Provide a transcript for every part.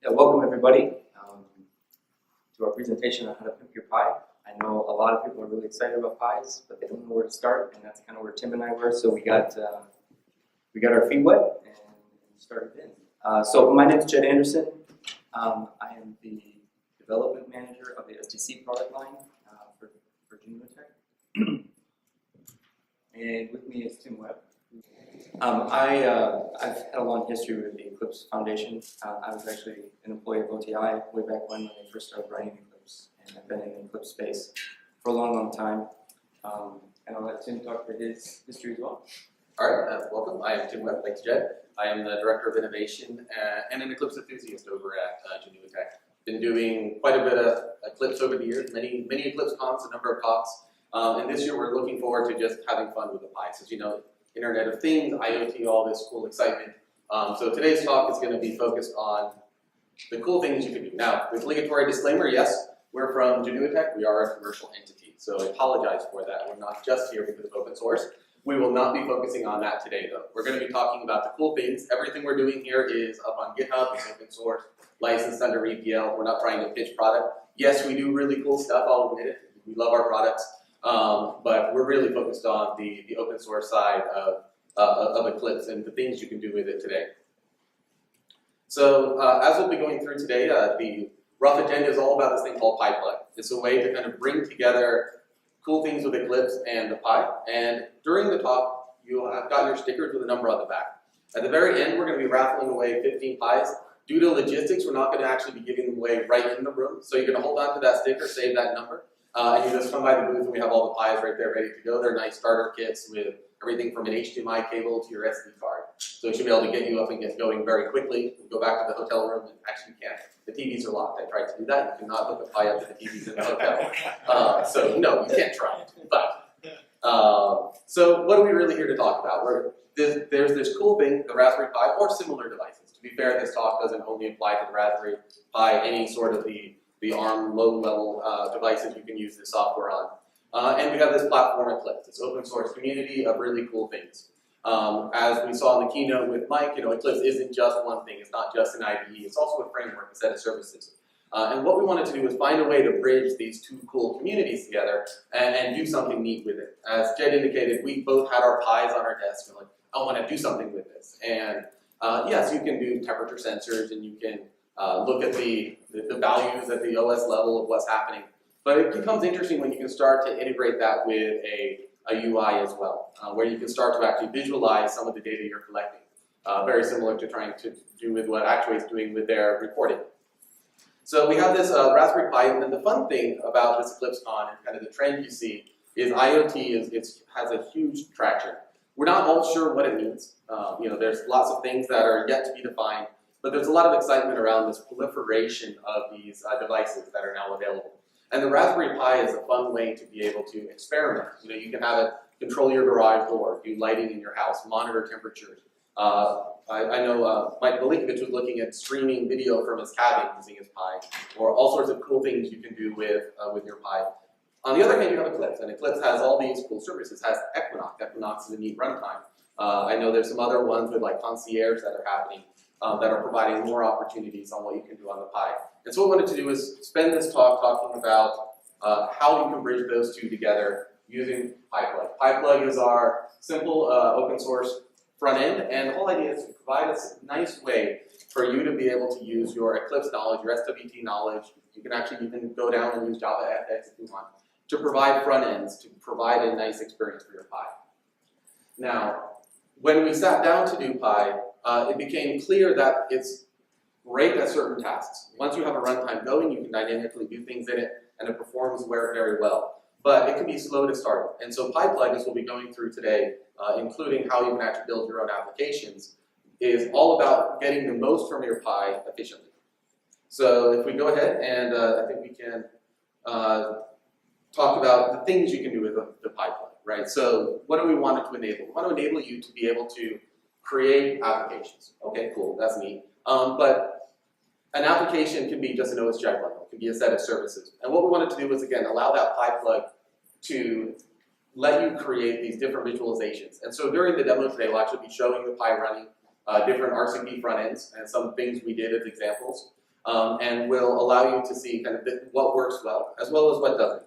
Yeah, welcome everybody to our presentation on how to pimp your Pi. I know a lot of people are really excited about Pis, but they don't know where to start, and that's kind of where Tim and I were. So we got our feet wet and started in. So my name is Jed Anderson. I am the development manager of the STC product line for Genuitec, and with me is Tim Webb. I've had a long history with the Eclipse Foundation. I was actually an employee of OTI way back when they first started writing Eclipse, and I've been in the Eclipse space for a long, long time. And I'll let Tim talk to his history as well. All right, welcome. I am Tim Webb, thanks Jed. I am the Director of Innovation and an Eclipse enthusiast over at Genuitec. Been doing quite a bit of Eclipse over the years, many EclipseCons, a number of talks. And this year we're looking forward to just having fun with the Pi. So, you know, Internet of Things, IoT, all this cool excitement. So today's talk is going to be focused on the cool things you can do. Now, the obligatory disclaimer, yes, we're from Genuitec. We are a commercial entity, so I apologize for that. We're not just here because of open source. We will not be focusing on that today, though. We're going to be talking about the cool things. Everything we're doing here is up on GitHub. It's open source, licensed under EPL. We're not trying to pitch product. Yes, we do really cool stuff. I'll admit it. We love our products. But we're really focused on the open source side of Eclipse and the things you can do with it today. So as we'll be going through today, the rough agenda is all about this thing called PiPlug. It's a way to kind of bring together cool things with Eclipse and the Pi. And during the talk, you'll have got your stickers with a number on the back. At the very end, we're going to be raffling away 15 Pis. Due to logistics, we're not going to actually be giving them away right in the room. So you're going to hold on to that sticker, save that number. And you just come by the booth and we have all the Pis right there ready to go. They're nice starter kits with everything from an HDMI cable to your SD card. So it should be able to get you up and get going very quickly. We'll go back to the hotel room, and actually you can't. The TVs are locked. I tried to do that. You cannot hook a Pi up to the TVs in the hotel. So no, you can't try it. But so what are we really here to talk about? There's this cool thing, the Raspberry Pi or similar devices. To be fair, this talk doesn't only apply to the Raspberry Pi, any sort of the ARM low-level devices you can use this software on. And we have this platform Eclipse, this open source community of really cool things. As we saw in the keynote with Mike, you know, Eclipse isn't just one thing. It's not just an IDE. It's also a framework, a set of services. And what we wanted to do was find a way to bridge these two cool communities together and do something neat with it. As Jed indicated, we both had our Pis on our desk. We're like, I want to do something with this. And yes, you can do temperature sensors and you can look at the values at the OS level of what's happening. But it becomes interesting when you can start to integrate that with a UI as well, where you can start to actually visualize some of the data you're collecting. Very similar to trying to do with what Actuate is doing with their reporting. So we have this Raspberry Pi, and the fun thing about this EclipseCon and kind of the trend you see is IoT has a huge traction. We're not all sure what it means. You know, there's lots of things that are yet to be defined. But there's a lot of excitement around this proliferation of these devices that are now available. And the Raspberry Pi is a fun way to be able to experiment. You know, you can have it control your garage door, do lighting in your house, monitor temperatures. I know Mike Milinkovic was looking at streaming video from his cabin using his Pi, or all sorts of cool things you can do with your Pi. On the other hand, you have Eclipse, and Eclipse has all these cool services. It has Equinox. Equinox is a neat runtime. I know there's some other ones with like Concierge that are happening. That are providing more opportunities on what you can do on the Pi. And so what we wanted to do is spend this talk talking about how you can bridge those two together using PiPlug. PiPlug is our simple open source front end, and the whole idea is to provide a nice way for you to be able to use your Eclipse knowledge, your SWT knowledge. You can actually even go down and use Java FX if you want, to provide front ends, to provide a nice experience for your Pi. Now, when we sat down to do Pi, it became clear that it's great at certain tasks. Once you have a runtime going, you can dynamically do things in it, and it performs very well. But it can be slow to start. And so PiPlug, as we'll be going through today, including how you can actually build your own applications, is all about getting the most from your Pi efficiently. So if we go ahead, and I think we can talk about the things you can do with the PiPlug, right? So what do we want it to enable? We want to enable you to be able to create applications. Okay, cool, that's neat. But an application can be just an OSGI bundle. It can be a set of services. And what we wanted to do was, again, allow that PiPlug to let you create these different visualizations. And so during the demo today, we'll actually be showing the Pi running different RCP front ends and some things we did as examples. and will allow you to see kind of what works well as what doesn't.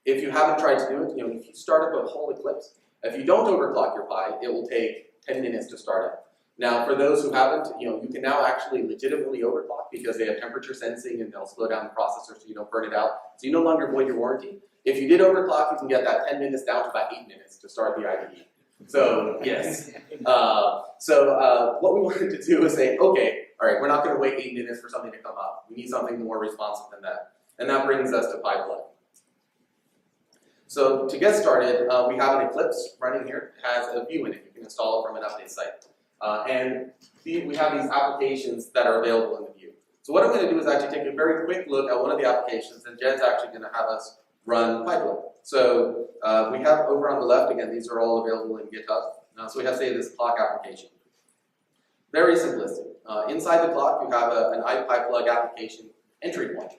If you haven't tried to do it, if you start up a whole Eclipse, if you don't overclock your Pi, it will take 10 minutes to start up. Now, for those who haven't, you can now actually legitimately overclock because they have temperature sensing and they'll slow down the processor so you don't burn it out. So you no longer void your warranty. If you did overclock, you can get that 10 minutes down to about 8 minutes to start the IDE. So, yes. What we wanted to do is say, okay, all right, we're not going to wait 8 minutes for something to come up. We need something more responsive than that. And that brings us to PiPlug. So to get started, we have an Eclipse running here. It has a view in it. You can install it from an update site. And we have these applications that are available in the view. So what I'm going to do is actually take a very quick look at one of the applications, and Jen's actually going to have us run PiPlug. So we have over on the left, again, these are all available in GitHub. So we have, say, this clock application. Very simplistic. Inside the clock, you have an PiPlug application entry point.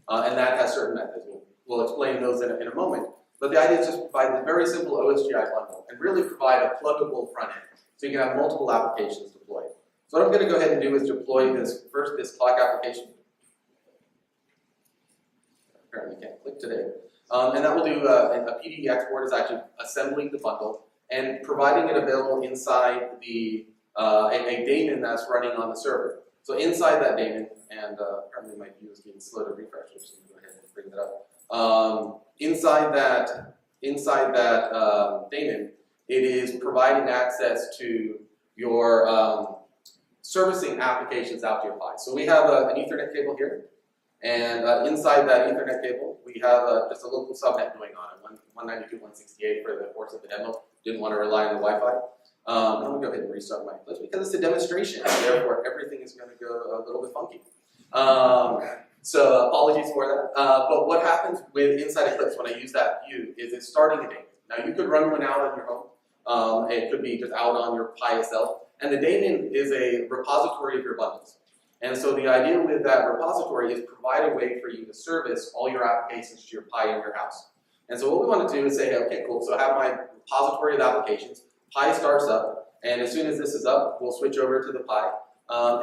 And that has certain methods. We'll explain those in a moment. But the idea is just provide a very simple OSGI bundle and really provide a pluggable front end. So you can have multiple applications deployed. So what I'm going to go ahead and do is deploy this clock application. Apparently can't click today. And that will do a PDE export is actually assembling the bundle and providing it available inside a daemon that's running on the server. So inside that daemon, and apparently my view is getting slow to refresh, so I'm going to go ahead and bring that up. Inside that daemon, it is providing access to your servicing applications out to your Pi. So we have an Ethernet cable here, and inside that Ethernet cable, we have just a local subnet going on, 192.168 for the course of the demo. Didn't want to rely on the Wi-Fi. I'm going to go ahead and restart my Eclipse because it's a demonstration, and therefore everything is going to go a little bit funky. So apologies for that. But what happens with inside Eclipse when I use that view is it's starting a daemon. Now you could run one out on your home. It could be just out on your Pi itself. And the daemon is a repository of your bundles. And so the idea with that repository is provide a way for you to service all your applications to your Pi in your house. And so what we want to do is say, okay, cool, so I have my repository of applications. Pi starts up, and as soon as this is up, we'll switch over to the Pi,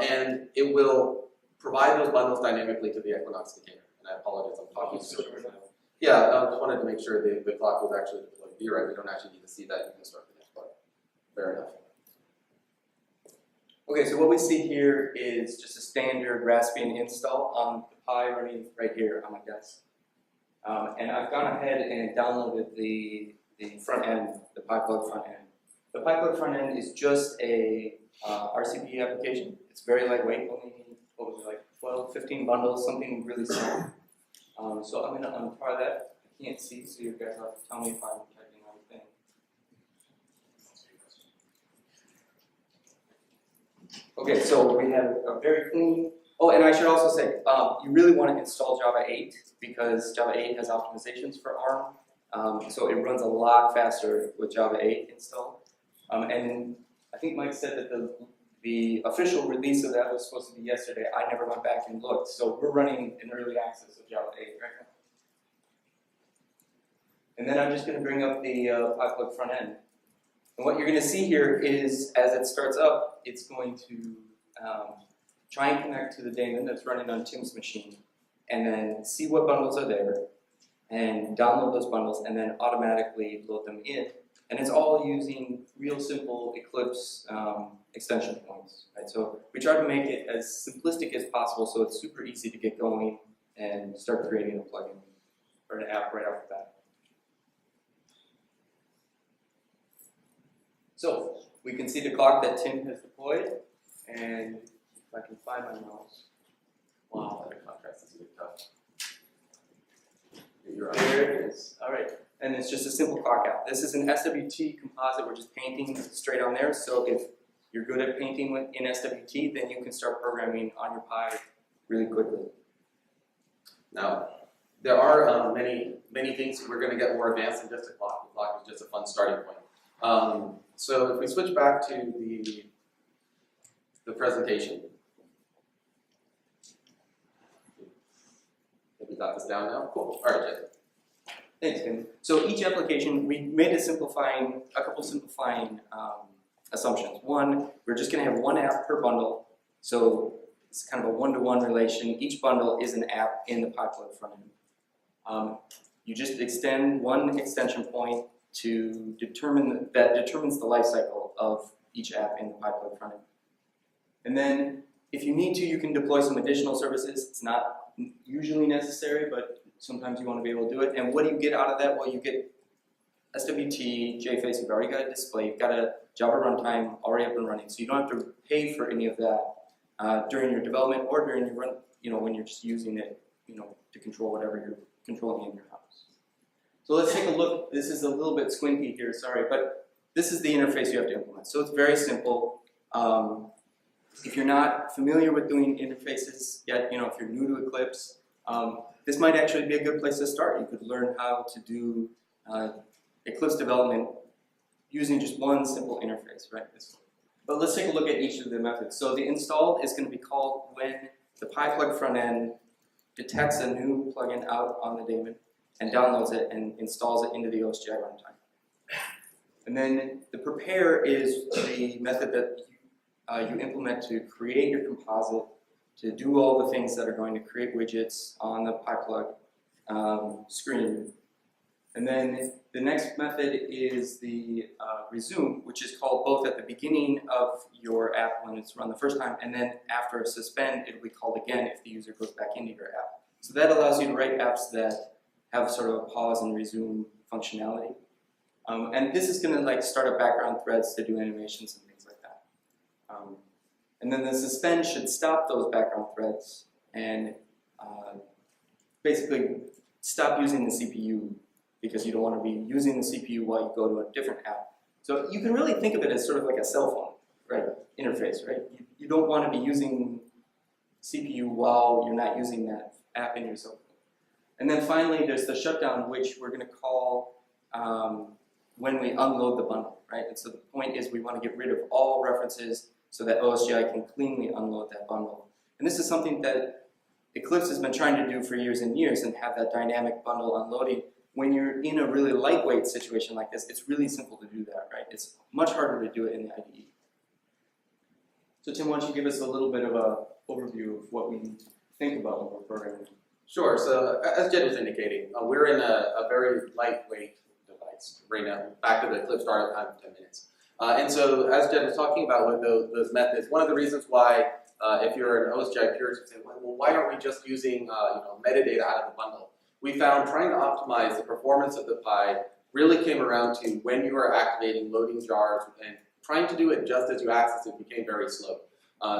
and it will provide those bundles dynamically to the Equinox container. And I apologize, I'm talking so quick now. Yeah, I just wanted to make sure the clock was actually deployed. You're right, we don't actually need to see that. You can start the next part. Fair enough. Okay, so what we see here is just a standard Raspbian install on the Pi running right here on my desk. And I've gone ahead and downloaded the front end, the PiPlug front end. The PiPlug front end is just a RCP application. It's very lightweight, only, what was it, like 12, 15 bundles, something really small. So I'm going to untar that. I can't see, so you guys have to tell me if I'm typing the right thing. Okay, so we have a very clean. Oh, and I should also say, you really want to install Java 8 because Java 8 has optimizations for ARM. So it runs a lot faster with Java 8 installed. And I think Mike said that the official release of that was supposed to be yesterday. I never went back and looked. So we're running in early access of Java 8 right now. And then I'm just going to bring up the PiPlug front end. And what you're going to see here is, as it starts up, it's going to try and connect to the daemon that's running on Tim's machine, and then see what bundles are there, and download those bundles, and then automatically load them in. And it's all using real simple Eclipse extension points. Right? So we try to make it as simplistic as possible so it's super easy to get going and start creating a plugin or an app right off the bat. So we can see the clock that Tim has deployed, and if I can find my mouse. Wow, that contrast is a bit tough. There it is. All right. And it's just a simple clock app. This is an SWT composite. We're just painting straight on there. So if you're good at painting in SWT, then you can start programming on your Pi really quickly. Now, there are many things we're going to get more advanced than just a clock. The clock is just a fun starting point. So if we switch back to the presentation. Have we got this down now? Cool. All right, Jen. Thanks, Tim. So each application, we made a couple simplifying assumptions. One, we're just going to have one app per bundle. So It's kind of a one-to-one relation. Each bundle is an app in the PiPlug front end. You just extend one extension point to determine that determines the life cycle of each app in the PiPlug front end. And then, if you need to, you can deploy some additional services. It's not usually necessary, but sometimes you want to be able to do it. And what do you get out of that? Well, you get SWT, JFace, you've already got a display, you've got a Java runtime already up and running, so you don't have to pay for any of that during your development or during your run, when you're just using it, to control whatever you're controlling in your house. So let's take a look. This is a little bit squinty here, sorry, but this is the interface you have to implement. So it's very simple. If you're not familiar with doing interfaces yet, if you're new to Eclipse, this might actually be a good place to start. You could learn how to do Eclipse development using just one simple interface, right? But let's take a look at each of the methods. So the installed is going to be called when the PiPlug front end detects a new plugin out on the daemon and downloads it and installs it into the OSGI runtime. And then the prepare is the method that you implement to create your composite, to do all the things that are going to create widgets on the PiPlug screen. And then the next method is the resume, which is called both at the beginning of your app when it's run the first time, and then after a suspend, it'll be called again if the user goes back into your app. So that allows you to write apps that have sort of a pause and resume functionality. And this is going to start up background threads to do animations and things like that. And then the suspend should stop those background threads and basically stop using the CPU, because you don't want to be using the CPU while you go to a different app. So you can really think of it as sort of like a cell phone, right? Interface, right? You don't want to be using CPU while you're not using that app in your cell phone. And then finally, there's the shutdown, which we're going to call when we unload the bundle, right? And so the point is we want to get rid of all references so that OSGI can cleanly unload that bundle. And this is something that Eclipse has been trying to do for years and years, and have that dynamic bundle unloading. When you're in a really lightweight situation like this, it's really simple to do that, right? It's much harder to do it in the IDE. So Tim, why don't you give us a little bit of an overview of what we think about when we're programming? Sure. So as Jed was indicating, we're in a very lightweight device right now. Back to the Eclipse startup time of 10 minutes. And so as Jed was talking about with those methods, one of the reasons why if you're an OSGI purist, you say, well, why aren't we just using metadata out of the bundle? We found trying to optimize the performance of the Pi really came around to when you are activating loading jars, and trying to do it just as you access it became very slow.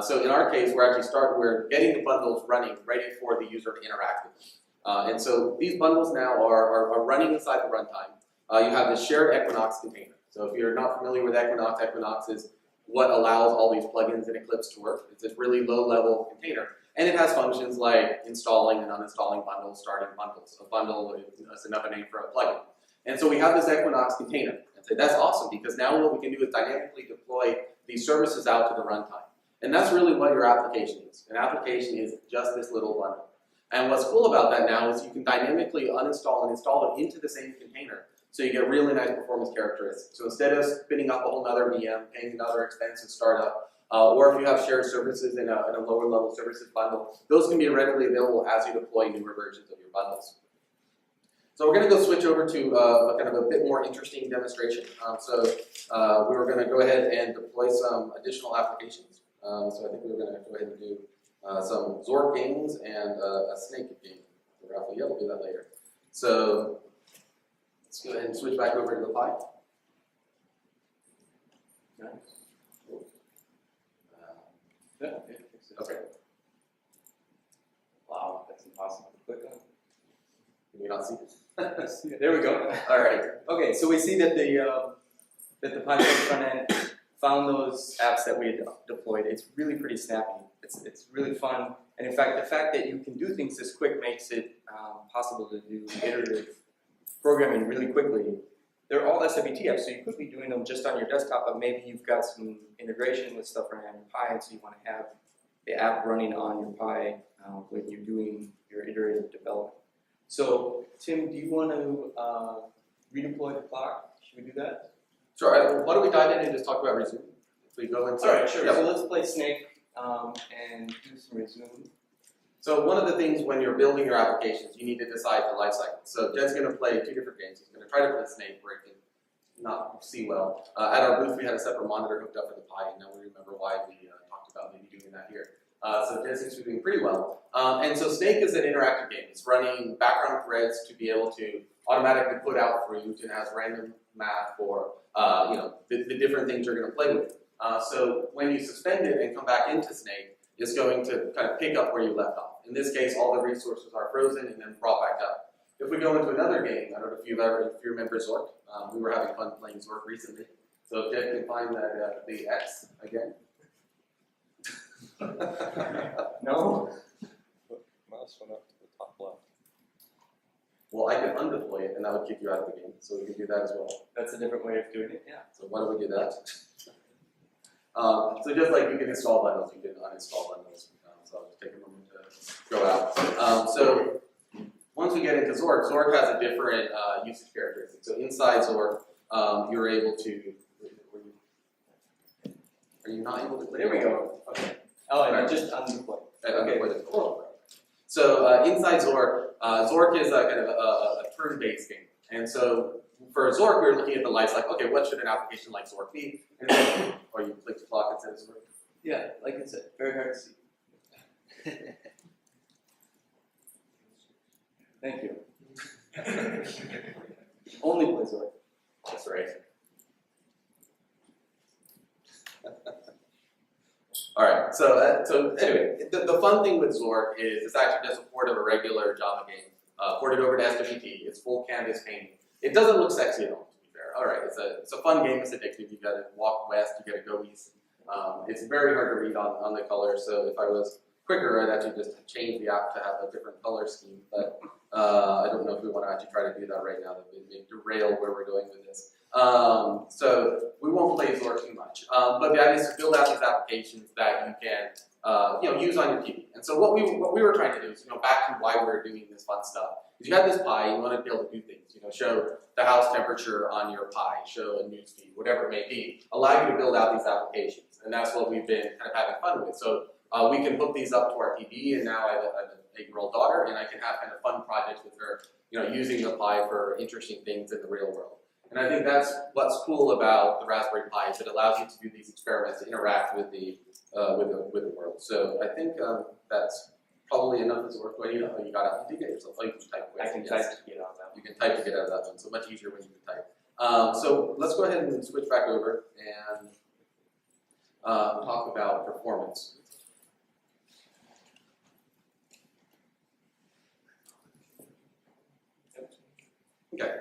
So in our case, we're getting the bundles running, ready for the user to interact with them. And so these bundles now are running inside the runtime. You have this shared Equinox container. So if you're not familiar with Equinox, Equinox is what allows all these plugins in Eclipse to work. It's a really low-level container. And it has functions like installing and uninstalling bundles, starting bundles. A bundle is another name for a plugin. And so we have this Equinox container. And so that's awesome, because now what we can do is dynamically deploy these services out to the runtime. And that's really what your application is. An application is just this little bundle. And what's cool about that now is you can dynamically uninstall and install it into the same container. So you get really nice performance characteristics. So instead of spinning up a whole other VM, paying another expensive startup, or if you have shared services in a lower level services bundle, those can be readily available as you deploy newer versions of your bundles. So we're going to go switch over to kind of a bit more interesting demonstration. We were going to go ahead and deploy some additional applications. So I think we were going to go ahead and do some Zork games and a snake game. Raphael will do that later. So let's go ahead and switch back over to the Pi. Nice. Okay. Wow, that's impossible to click on. Can you not see it? There we go. All right. Okay, so we see that the PiPlug front end found those apps that we had deployed. It's really pretty snappy. It's really fun, and in fact, the fact that you can do things this quick makes it possible to do iterative programming really quickly. They're all SWT apps, so you could be doing them just on your desktop, but maybe you've got some integration with stuff running on your Pi, and so you want to have the app running on your Pi when you're doing your iterative development. So, Tim, do you want to redeploy the clock? Should we do that? Sure. Why don't we dive in and just talk about resume? If we go into. All right, sure. Yeah. So let's play Snake. and do some resume. So one of the things when you're building your applications, you need to decide the life cycle. So Jed's going to play 2 different games. He's going to try to play Snake, where he can not see well. At our booth, we had a separate monitor hooked up for the Pi, and now we remember why we talked about maybe doing that here. So Jed seems to be doing pretty well. And so Snake is an interactive game. It's running background threads to be able to automatically put out fruit, and has random math for the different things you're going to play with. So when you suspend it and come back into Snake, it's going to kind of pick up where you left off. In this case, all the resources are frozen and then brought back up. If we go into another game, I don't know if you remember Zork. We were having fun playing Zork recently. So if Jed can find that the X again. No? Mouse went up to the top left. Well, I can undeploy it, and that would kick you out of the game. So we can do that as well. That's a different way of doing it, yeah. So why don't we do that? So just like you can install bundles, you can uninstall bundles. So I'll just take a moment to go out. So once we get into Zork, Zork has a different usage characteristic. So inside Zork, you're able to. Are you not able to click? There we go. Okay. Oh, and I just undeployed. Okay. So inside Zork, Zork is a kind of a turn-based game, and so for Zork, we're looking at the life cycle. Okay, what should an application like Zork be? And then, or you click the clock instead of Zork. Yeah, like I said, very hard to see. Thank you. Only play Zork. That's right. All right. So anyway, the fun thing with Zork is it's actually just a port of a regular Java game, ported over to SWT. It's full canvas painting. It doesn't look sexy at all, to be fair. All right. It's a fun game. It's addictive. You got to walk west. You got to go east. It's very hard to read on the colors. So if I was quicker, I'd actually just change the app to have a different color scheme. But I don't know if we want to actually try to do that right now. That may derail where we're going with this. So we won't play Zork too much. But the idea is to build out these applications that you can use on your TV. And so what we were trying to do is back to why we're doing this fun stuff. Is you have this Pi, you want to be able to do things. Show the house temperature on your Pi, show a news feed, whatever it may be. Allow you to build out these applications, and that's what we've been kind of having fun with. So we can hook these up to our TV, and now I have an 8-year-old daughter, and I can have kind of fun projects with her, using the Pi for interesting things in the real world. And I think that's what's cool about the Raspberry Pi is it allows you to do these experiments to interact with the world. So I think that's probably enough as work. Well, you got out. You did get yourself. Oh, you can type. I can type to get out of that. You can type to get out of that one. So much easier when you can type. So let's go ahead and switch back over and talk about performance. Okay.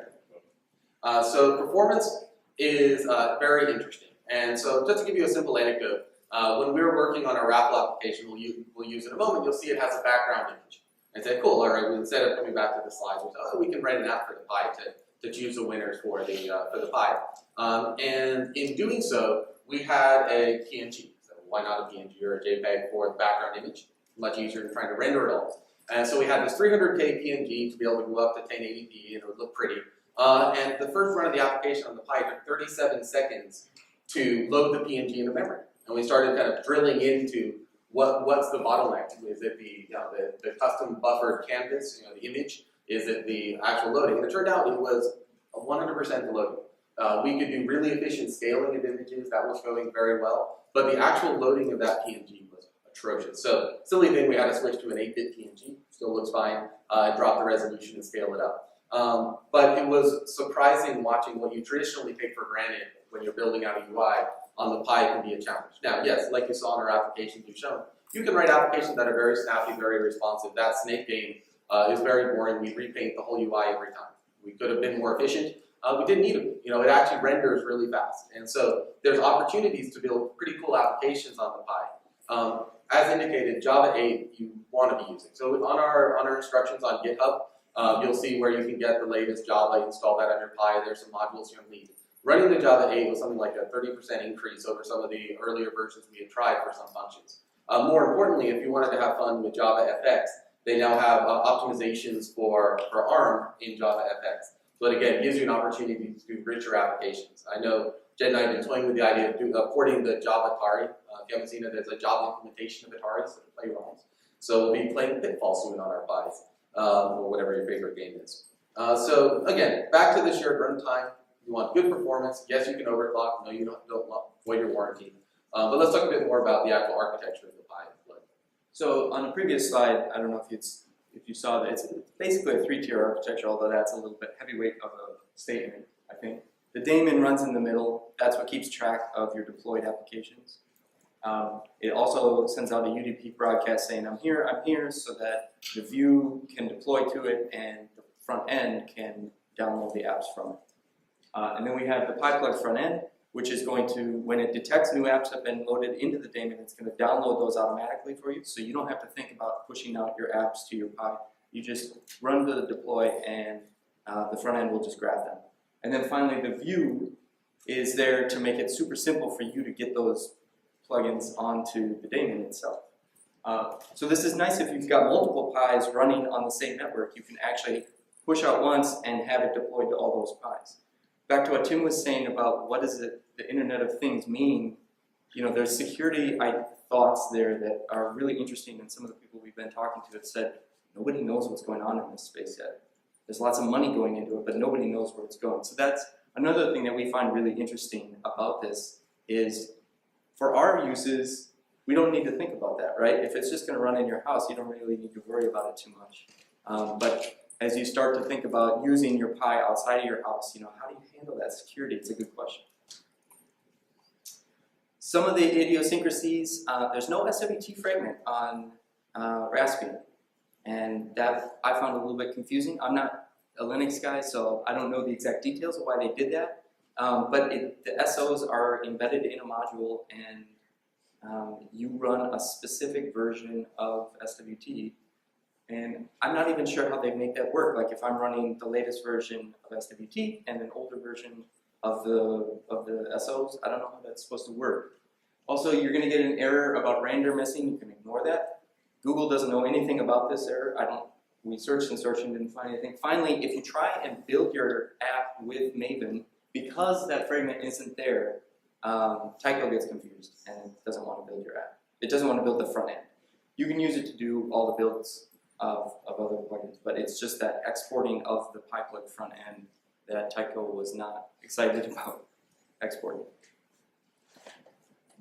So performance is very interesting. And so just to give you a simple anecdote, when we were working on our Raffle application, we'll use in a moment, you'll see it has a background image. And say, cool, all right, instead of coming back to the slides, we can write an app for the Pi to choose the winners for the Pi. And in doing so, we had a PNG. So why not a PNG or a JPEG for the background image? Much easier than trying to render it all. And so we had this 300K PNG to be able to go up to 1080p, and it would look pretty. And the first run of the application on the Pi took 37 seconds to load the PNG into memory. And we started kind of drilling into what's the bottleneck? Is it the custom buffered canvas, the image? Is it the actual loading? And it turned out it was 100% the loading. We could do really efficient scaling of images. That was going very well. But the actual loading of that PNG was atrocious. So silly thing, we had to switch to an 8-bit PNG. Still looks fine. Drop the resolution and scale it up. But it was surprising watching what you traditionally take for granted when you're building out a UI on the Pi can be a challenge. Now, yes, like you saw in our applications we've shown, you can write applications that are very snappy, very responsive. That Snake game is very boring. We repaint the whole UI every time. We could have been more efficient. We didn't need to. It actually renders really fast. And so there's opportunities to build pretty cool applications on the Pi. As indicated, Java 8 you want to be using. So on our instructions on GitHub, you'll see where you can get the latest Java, install that on your Pi. There's some modules you'll need. Running the Java 8 was something like a 30% increase over some of the earlier versions we had tried for some functions. More importantly, if you wanted to have fun with Java FX, they now have optimizations for ARM in Java FX. So it again gives you an opportunity to do richer applications. I know Jed and I have been toying with the idea of porting the Java Atari If you haven't seen it, there's a Java implementation of Atari, so play ROMs. So we'll be playing Pitfall soon on our Pis, or whatever your favorite game is. So again, back to the shared runtime. You want good performance. Yes, you can overclock. No, you don't void your warranty. But let's talk a bit more about the actual architecture of the Pi. So on the previous slide, I don't know if you saw that it's basically a 3-tier architecture, although that's a little bit heavyweight of a statement, I think. The daemon runs in the middle. That's what keeps track of your deployed applications. It also sends out a UDP broadcast saying, I'm here, so that the view can deploy to it and the front end can download the apps from it. And then we have the PiPlug front end, which is going to, when it detects new apps have been loaded into the daemon, it's going to download those automatically for you, so you don't have to think about pushing out your apps to your Pi. You just run the deploy and the front end will just grab them. And then finally, the view is there to make it super simple for you to get those plugins onto the daemon itself. So this is nice if you've got multiple Pis running on the same network. You can actually push out once and have it deployed to all those Pis. Back to what Tim was saying about what does the Internet of Things mean, you know, there's security thoughts there that are really interesting, and some of the people we've been talking to have said, nobody knows what's going on in this space yet. There's lots of money going into it, but nobody knows where it's going. So that's another thing that we find really interesting about this is, for our uses, we don't need to think about that, right? If it's just going to run in your house, you don't really need to worry about it too much. But as you start to think about using your Pi outside of your house, you know, how do you handle that security? It's a good question. Some of the idiosyncrasies, there's no SWT fragment on Raspbian, and that I found a little bit confusing. I'm not a Linux guy, so I don't know the exact details of why they did that, but the SOs are embedded in a module, and you run a specific version of SWT. And I'm not even sure how they make that work. Like if I'm running the latest version of SWT and an older version of the SOs, I don't know how that's supposed to work. Also, you're going to get an error about random missing. You can ignore that. Google doesn't know anything about this error. We searched and searched and didn't find anything. Finally, if you try and build your app with Maven, because that fragment isn't there, Tycho gets confused and doesn't want to build your app. It doesn't want to build the front end. You can use it to do all the builds of other plugins, but it's just that exporting of the PiPlug front end that Tycho was not excited about exporting.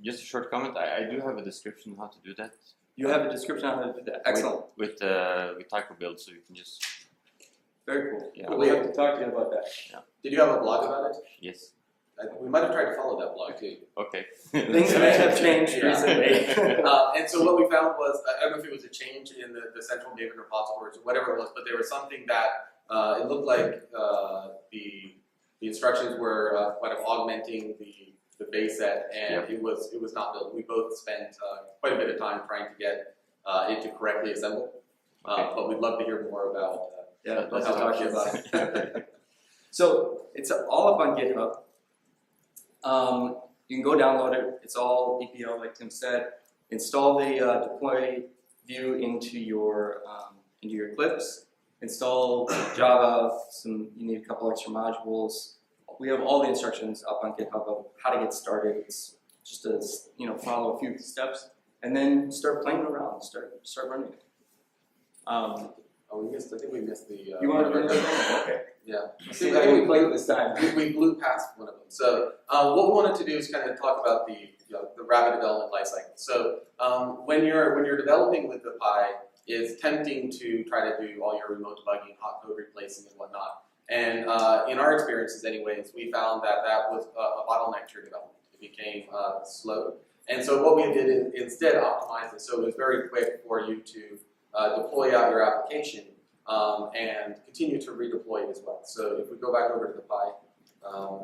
Just a short comment. I do have a description on how to do that. You have a description on how to do that. Excellent. With Tycho build, so you can just. Very cool. Yeah. We have to talk to you about that. Yeah. Did you have a blog about it? Yes. We might have tried to follow that blog too. Okay. Things have changed recently. And so what we found was, I don't know if it was a change in the central Maven repositories or whatever it was, but there was something that it looked like the instructions were kind of augmenting the base set, and it was not built. We both spent quite a bit of time trying to get it to correctly assemble, but we'd love to hear more about let's talk to you about it. So it's all up on GitHub. You can go download it. It's all EPL, like Tim said. Install the deploy view into your Eclipse. Install Java. You need a couple extra modules. We have all the instructions up on GitHub of how to get started. It's just follow a few steps, and then start playing around. Start running it. I think we missed the. You want to do that? Okay. Yeah. See how we played this time. We blew past one of them. So what we wanted to do is kind of talk about the rapid development lifecycle. So when you're developing with the Pi, it's tempting to try to do all your remote debugging, hot code replacing, and whatnot. And in our experiences, anyways, we found that was a bottleneck to your development. It became slow. And so what we did instead optimize it so it was very quick for you to deploy out your application and continue to redeploy it as well. So if we go back over to the Pi,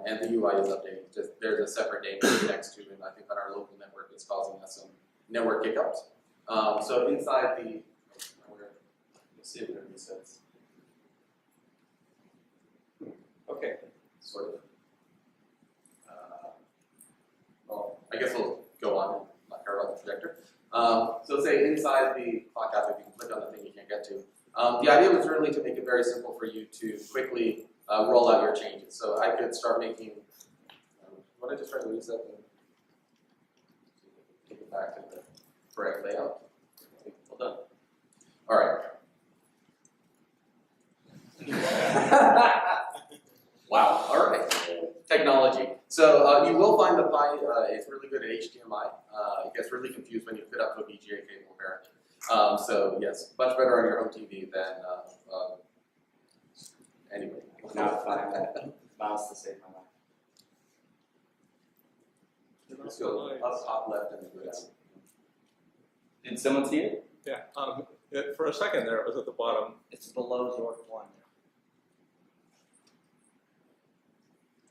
and the UI is updating, just there's a separate daemon next to it. I think on our local network it's causing us some network hiccups. So inside the, let's see if it resets. Okay. Sort of. Well, I guess we'll go on and not care about the projector. So say inside the clock app, if you can click on the thing you can't get to. The idea was really to make it very simple for you to quickly roll out your changes. So I could start making, what did I just try to reset? correct layout. Well done. All right. Wow. All right. Technology. So you will find the Pi is really good at HDMI. It gets really confused when you hook it up to a VGA cable, apparently. So yes, much better on your home TV than anyway. Now find that mouse to save my life. Let's go up top left and then go down. Did someone see it? Yeah. For a second there, it was at the bottom. It's below Zork 1.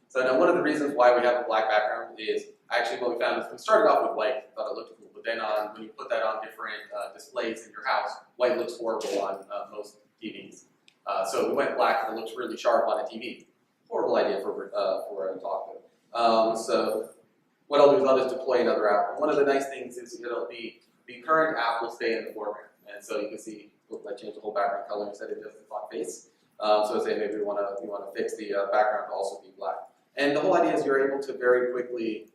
So now one of the reasons why we have a black background is actually what we found is we started off with white, thought it looked cool, but then when you put that on different displays in your house, white looks horrible on most TVs. So we went black and it looks really sharp on a TV. Horrible idea for a talk though. So what I'll do is I'll just deploy another app. One of the nice things is the current app will stay in the foreground. And so you can see, I changed the whole background color instead of just the font face. So say maybe we want to fix the background to also be black. And the whole idea is you're able to very quickly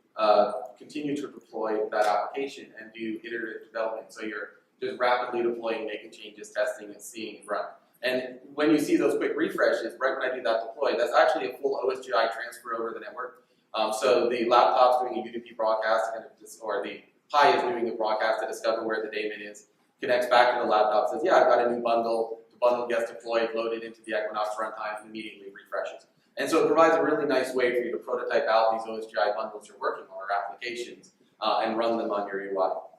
continue to deploy that application and do iterative development. So you're just rapidly deploying, making changes, testing, and seeing it run. And when you see those quick refreshes, right when I do that deploy, that's actually a full OSGI transfer over the network. So the laptop's doing a UDP broadcast, or the Pi is doing a broadcast to discover where the daemon is, connects back to the laptop, says, yeah, I've got a new bundle. The bundle gets deployed, loaded into the Equinox runtime, and immediately refreshes. And so it provides a really nice way for you to prototype out these OSGI bundles you're working on, or applications, and run them on your UI. All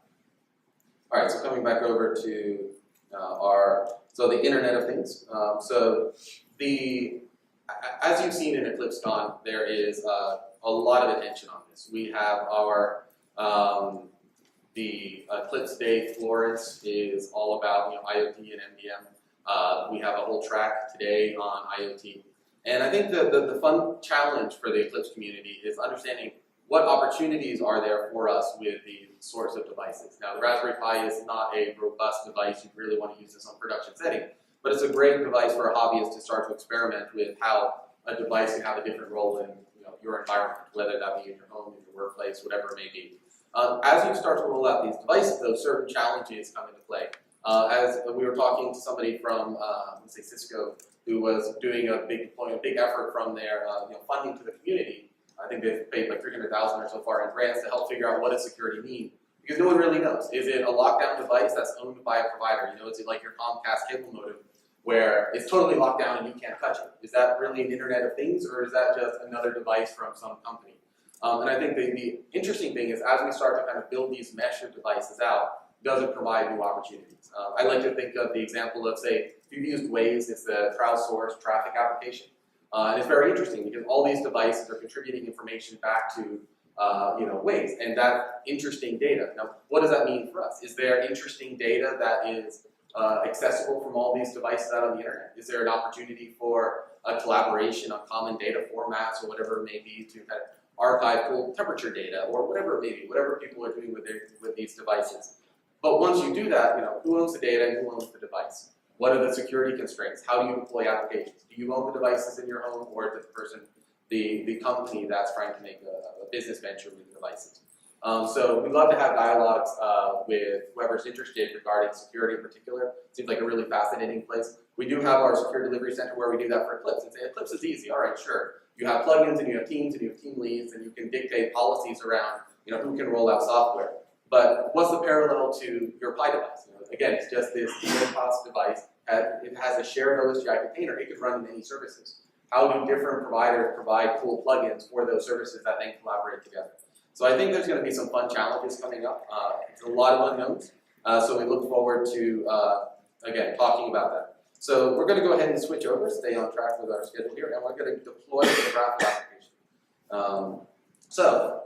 right, so coming back over to the Internet of Things. As you've seen in EclipseCon, there is a lot of attention on this. We have our the Eclipse Day Florence is all about IoT and MDM. We have a whole track today on IoT. And I think the fun challenge for the Eclipse community is understanding what opportunities are there for us with the sorts of devices. Now, the Raspberry Pi is not a robust device. You really want to use this on production setting, but it's a great device for a hobbyist to start to experiment with how a device can have a different role in your environment, whether that be in your home, in your workplace, whatever it may be. As you start to roll out these devices, those certain challenges come into play. As we were talking to somebody from, let's say, Cisco, who was doing a big deployment, a big effort from their funding to the community. I think they've paid like $300,000 or so far in grants to help figure out what does security mean, because no one really knows. Is it a lockdown device that's owned by a provider? Is it like your Comcast cable modem where it's totally locked down and you can't touch it? Is that really an Internet of Things, or is that just another device from some company? And I think the interesting thing is as we start to kind of build these mesh of devices out, does it provide new opportunities? I like to think of the example of, say, if you've used Waze, it's the crowdsourced traffic application. And it's very interesting because all these devices are contributing information back to Waze, and that interesting data. Now, what does that mean for us? Is there interesting data that is accessible from all these devices out on the internet? Is there an opportunity for a collaboration on common data formats or whatever it may be to kind of archive cool temperature data or whatever it may be, whatever people are doing with these devices? But once you do that, who owns the data and who owns the device? What are the security constraints? How do you deploy applications? Do you own the devices in your home, or is it the company that's trying to make a business venture with the devices? So we'd love to have dialogues with whoever's interested regarding security in particular. Seems like a really fascinating place. We do have our secure delivery center where we do that for Eclipse. And say, Eclipse is easy. All right, sure. You have plugins and you have teams and you have team leads and you can dictate policies around who can roll out software. But what's the parallel to your Pi device? Again, it's just this low-cost device. It has a shared OSGI container. It could run in any services. How do different providers provide cool plugins for those services that then collaborate together? So I think there's going to be some fun challenges coming up. It's a lot of unknowns. So we look forward to, again, talking about that. So we're going to go ahead and switch over, stay on track with our schedule here, and we're going to deploy the graphical application. So,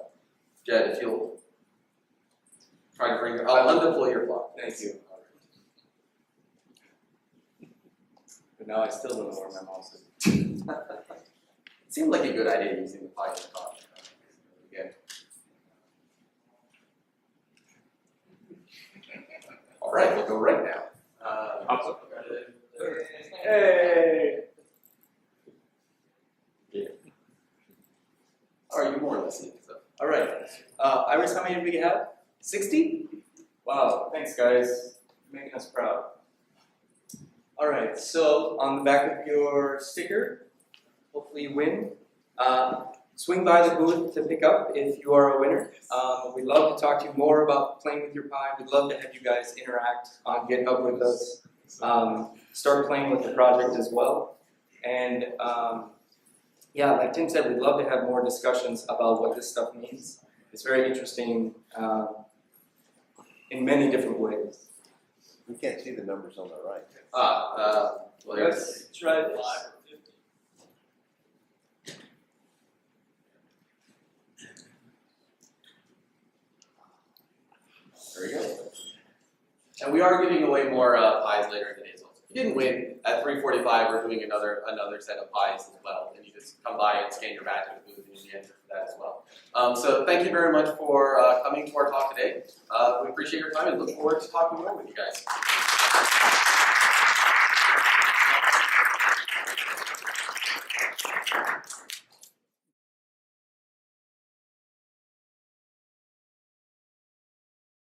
Jed, if you'll try to bring your, I'll undeploy your clock. Thank you. But now I still don't know where my mouse is. It seemed like a good idea using the Pi to talk. Again. All right, we'll go right now. Hey! Yeah. All right, you more or less need so. All right. Iris, how many do we have? 60? Wow, thanks guys, making us proud. Alright, so on the back of your sticker, hopefully you win. Swing by the booth to pick up if you are a winner. We'd love to talk to you more about playing with your Pi. We'd love to have you guys interact on GitHub with us. Start playing with the project as well. And yeah, like Tim said, we'd love to have more discussions about what this stuff means. It's very interesting in many different ways. We can't see the numbers on the right. Well, Let's try this. there we go. And we are giving away more pies later in the day as well. If you didn't win, at 3:45 we're doing another set of pies as well. And you just come by and scan your badge at the booth and you enter for that as well. So thank you very much for coming to our talk today. We appreciate your time and look forward to talking more with you guys.